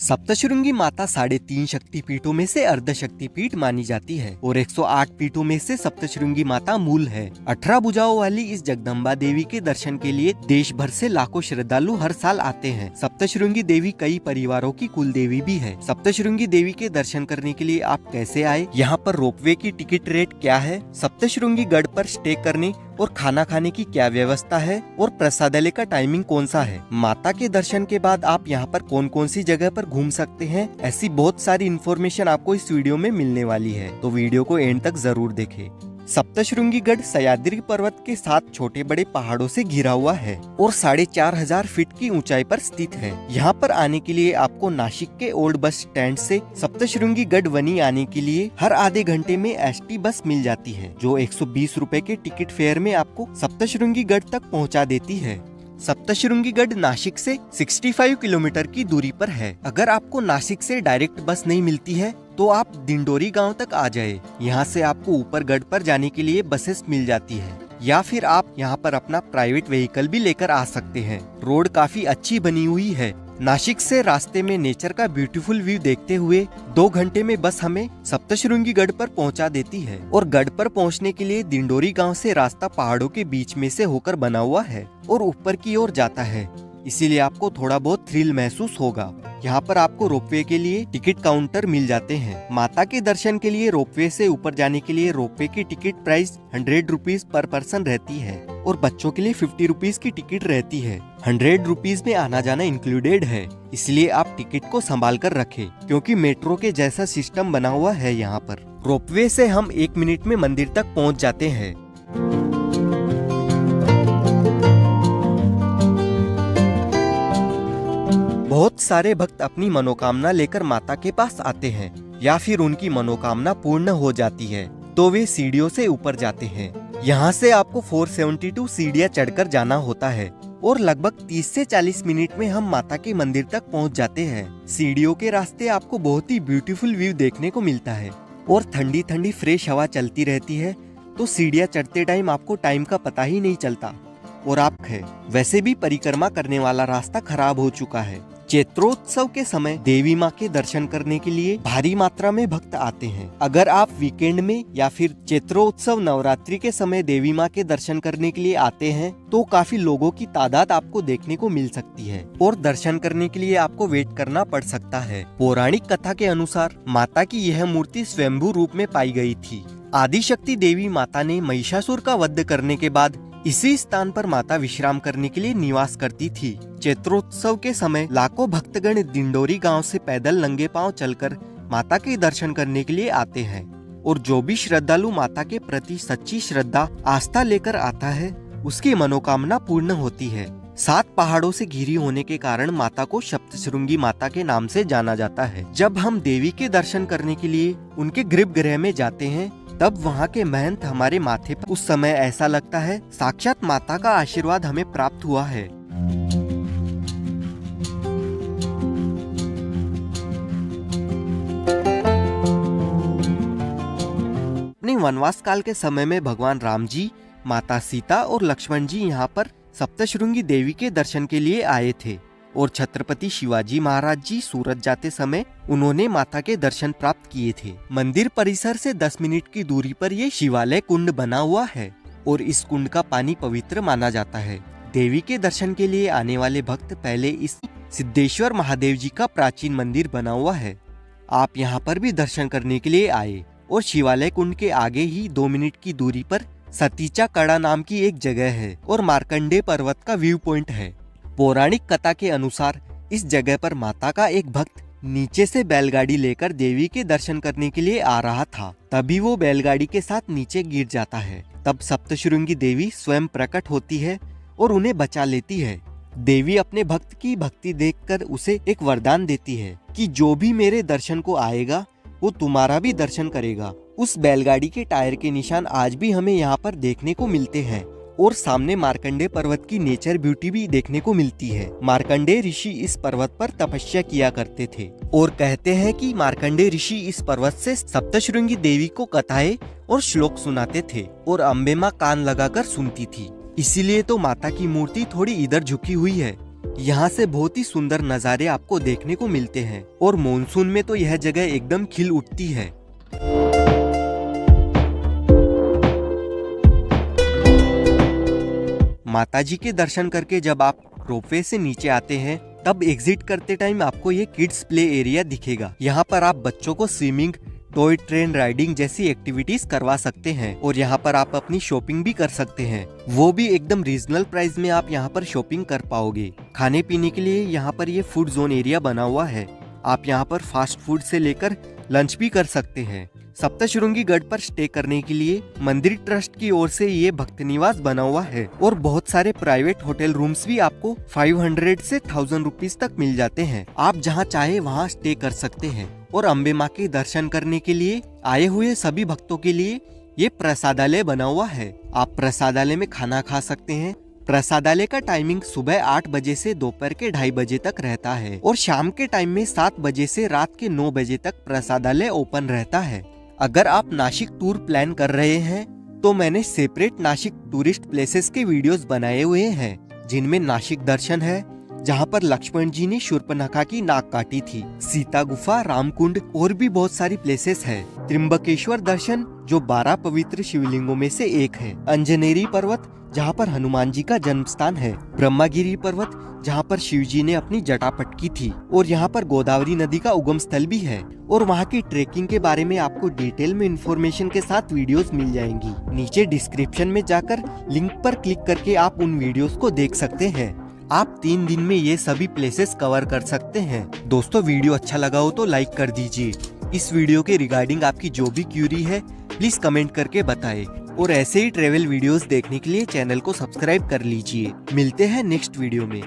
सप्तशृंगी माता 3.5 शक्तिपीठों में से अर्ध शक्तिपीठ मानी जाती है और 108 पीठों में से सप्तशृंगी माता मूल है। 18 भुजाओं वाली इस जगदम्बा देवी के दर्शन के लिए देश भर से लाखों श्रद्धालु हर साल आते हैं। सप्तशृंगी देवी कई परिवारों की कुल देवी भी है। सप्तशृंगी देवी के दर्शन करने के लिए आप कैसे आए, यहाँ पर रोपवे की टिकट रेट क्या है, सप्तशृंगी गढ़ पर स्टे करने और खाना खाने की क्या व्यवस्था है और प्रसादालय का टाइमिंग कौन सा है, माता के दर्शन के बाद आप यहाँ पर कौन कौन सी जगह पर घूम सकते हैं, ऐसी बहुत सारी इन्फॉर्मेशन आपको इस वीडियो में मिलने वाली है, तो वीडियो को एंड तक जरूर देखें। सप्तशृंगी गढ़ सह्याद्री पर्वत के 7 छोटे बड़े पहाड़ों से घिरा हुआ है और 4,500 फीट की ऊंचाई पर स्थित है। यहाँ पर आने के लिए आपको नासिक के ओल्ड बस स्टैंड से सप्तशृंगी गढ़ वनी आने के लिए हर आधे घंटे में एसटी बस मिल जाती है, जो 120 रुपए के टिकट फेयर में आपको सप्तशृंगी गढ़ तक पहुँचा देती है। सप्तशृंगी गढ़ नासिक से 65 किलोमीटर की दूरी पर है। अगर आपको नासिक से डायरेक्ट बस नहीं मिलती है तो आप दिंडोरी गांव तक आ जाए। यहाँ से आपको ऊपर गढ़ पर जाने के लिए बसेस मिल जाती है, या फिर आप यहाँ पर अपना प्राइवेट व्हीकल भी लेकर आ सकते हैं। रोड काफी अच्छी बनी हुई है। नासिक से रास्ते में नेचर का ब्यूटीफुल व्यू देखते हुए 2 घंटे में बस हमें सप्तशृंगी गढ़ पर पहुंचा देती है और गढ़ पर पहुंचने के लिए दिंडोरी गांव से रास्ता पहाड़ों के बीच में से होकर बना हुआ है और ऊपर की ओर जाता है, इसीलिए आपको थोड़ा बहुत थ्रिल महसूस होगा। यहाँ पर आपको रोपवे के लिए टिकट काउंटर मिल जाते हैं। माता के दर्शन के लिए रोपवे से ऊपर जाने के लिए रोपवे की ticket price 100 rupees per person रहती है और बच्चों के लिए 50 रुपीज की टिकट रहती है। 100 रुपीज में आना जाना इंक्लूडेड है, इसलिए आप टिकट को संभाल कर रखें, क्योंकि मेट्रो के जैसा सिस्टम बना हुआ है यहाँ पर। रोपवे से हम 1 मिनट में मंदिर तक पहुँच जाते हैं। बहुत सारे भक्त अपनी मनोकामना लेकर माता के पास आते हैं, या फिर उनकी मनोकामना पूर्ण हो जाती है तो वे सीढ़ियों से ऊपर जाते हैं। यहाँ से आपको 472 सीढ़ियाँ चढ़कर जाना होता है और लगभग 30 से 40 मिनट में हम माता के मंदिर तक पहुँच जाते हैं। सीढ़ियों के रास्ते आपको बहुत ही ब्यूटीफुल व्यू देखने को मिलता है और ठंडी ठंडी फ्रेश हवा चलती रहती है, तो सीढ़ियाँ चढ़ते टाइम आपको टाइम का पता ही नहीं चलता। और आप है वैसे भी परिक्रमा करने वाला रास्ता खराब हो चुका है। चैत्रोत्सव के समय देवी माँ के दर्शन करने के लिए भारी मात्रा में भक्त आते हैं। अगर आप वीकेंड में या फिर चैत्रोत्सव नवरात्रि के समय देवी माँ के दर्शन करने के लिए आते हैं तो काफी लोगों की तादाद आपको देखने को मिल सकती है और दर्शन करने के लिए आपको वेट करना पड़ सकता है। पौराणिक कथा के अनुसार माता की यह मूर्ति स्वयंभू रूप में पाई गई थी। आदिशक्ति देवी माता ने महिषासुर का वध करने के बाद इसी स्थान पर माता विश्राम करने के लिए निवास करती थी। चैत्रोत्सव के समय लाखों भक्तगण दिंडोरी गांव से पैदल नंगे पांव चलकर माता के दर्शन करने के लिए आते हैं और जो भी श्रद्धालु माता के प्रति सच्ची श्रद्धा आस्था लेकर आता है उसकी मनोकामना पूर्ण होती है। 7 पहाड़ों से घिरी होने के कारण माता को सप्तशृंगी माता के नाम से जाना जाता है। जब हम देवी के दर्शन करने के लिए उनके गर्भगृह में जाते हैं तब वहाँ के महंत हमारे माथे पर, उस समय ऐसा लगता है साक्षात माता का आशीर्वाद हमें प्राप्त हुआ है। अपने वनवास काल के समय में भगवान राम जी, माता सीता और लक्ष्मण जी यहाँ पर सप्तशृंगी देवी के दर्शन के लिए आए थे और छत्रपति शिवाजी महाराज जी सूरत जाते समय उन्होंने माता के दर्शन प्राप्त किए थे। मंदिर परिसर से 10 मिनट की दूरी पर ये शिवालय कुंड बना हुआ है और इस कुंड का पानी पवित्र माना जाता है। देवी के दर्शन के लिए आने वाले भक्त पहले इस सिद्धेश्वर महादेव जी का प्राचीन मंदिर बना हुआ है, आप यहाँ पर भी दर्शन करने के लिए आए और शिवालय कुंड के आगे ही 2 मिनट की दूरी पर सतीचा कड़ा नाम की एक जगह है और मार्कंडे पर्वत का व्यू पॉइंट है। पौराणिक कथा के अनुसार इस जगह पर माता का एक भक्त नीचे से बैलगाड़ी लेकर देवी के दर्शन करने के लिए आ रहा था, तभी वो बैलगाड़ी के साथ नीचे गिर जाता है। तब सप्तशृंगी देवी स्वयं प्रकट होती है और उन्हें बचा लेती है। देवी अपने भक्त की भक्ति देखकर उसे एक वरदान देती है कि जो भी मेरे दर्शन को आएगा वो तुम्हारा भी दर्शन करेगा। उस बैलगाड़ी के टायर के निशान आज भी हमें यहाँ पर देखने को मिलते हैं और सामने मार्कंडे पर्वत की नेचर ब्यूटी भी देखने को मिलती है। मार्कंडे ऋषि इस पर्वत पर तपस्या किया करते थे और कहते हैं कि मार्कंडे ऋषि इस पर्वत से सप्तशृंगी देवी को कथाएं और श्लोक सुनाते थे और अम्बे माँ कान लगाकर सुनती थी, इसीलिए तो माता की मूर्ति थोड़ी इधर झुकी हुई है। यहाँ से बहुत ही सुंदर नज़ारे आपको देखने को मिलते हैं और मॉनसून में तो यह जगह एकदम खिल उठती है। माताजी के दर्शन करके जब आप रोपवे से नीचे आते हैं तब एग्जिट करते टाइम आपको ये किड्स प्ले एरिया दिखेगा। यहाँ पर आप बच्चों को स्विमिंग, टॉय ट्रेन राइडिंग जैसी एक्टिविटीज करवा सकते हैं और यहाँ पर आप अपनी शॉपिंग भी कर सकते हैं, वो भी एकदम रीजनल प्राइस में आप यहाँ पर शॉपिंग कर पाओगे। खाने पीने के लिए यहाँ पर ये फूड जोन एरिया बना हुआ है, आप यहाँ पर फास्ट फूड से लेकर लंच भी कर सकते हैं। सप्तशृंगी गढ़ पर स्टे करने के लिए मंदिर ट्रस्ट की ओर से ये भक्त निवास बना हुआ है और बहुत सारे प्राइवेट होटल रूम्स भी आपको 500 से 1000 रुपीज तक मिल जाते हैं। आप जहाँ चाहे वहाँ स्टे कर सकते हैं और अम्बे माँ के दर्शन करने के लिए आए हुए सभी भक्तों के लिए ये प्रसादालय बना हुआ है। आप प्रसादालय में खाना खा सकते हैं। प्रसादालय का टाइमिंग सुबह 8 बजे से दोपहर के 2:30 बजे तक रहता है और शाम के टाइम में 7 बजे से रात के 9 बजे तक प्रसादालय ओपन रहता है। अगर आप नासिक टूर प्लान कर रहे हैं तो मैंने सेपरेट नासिक टूरिस्ट प्लेसेस के वीडियोस बनाए हुए हैं, जिनमें नासिक दर्शन है जहां पर लक्ष्मण जी ने शूर्पणखा की नाक काटी थी, सीता गुफा, रामकुंड और भी बहुत सारी प्लेसेस है। त्र्यंबकेश्वर दर्शन जो 12 पवित्र शिवलिंगों में से एक है, अंजनेरी पर्वत जहां पर हनुमान जी का जन्म स्थान है, ब्रह्मगिरी पर्वत जहां पर शिव जी ने अपनी जटा पटकी थी और यहाँ पर गोदावरी नदी का उगम स्थल भी है और वहाँ की ट्रेकिंग के बारे में आपको डिटेल में इंफॉर्मेशन के साथ वीडियोस मिल जाएंगी। नीचे डिस्क्रिप्शन में जाकर लिंक पर क्लिक करके आप उन वीडियोस को देख सकते हैं। आप 3 दिन में ये सभी प्लेसेस कवर कर सकते हैं। दोस्तों, वीडियो अच्छा लगा हो तो लाइक कर दीजिए। इस वीडियो के रिगार्डिंग आपकी जो भी क्यूरी है प्लीज कमेंट करके बताएं और ऐसे ही ट्रेवल वीडियोस देखने के लिए चैनल को सब्सक्राइब कर लीजिए। मिलते हैं नेक्स्ट वीडियो में।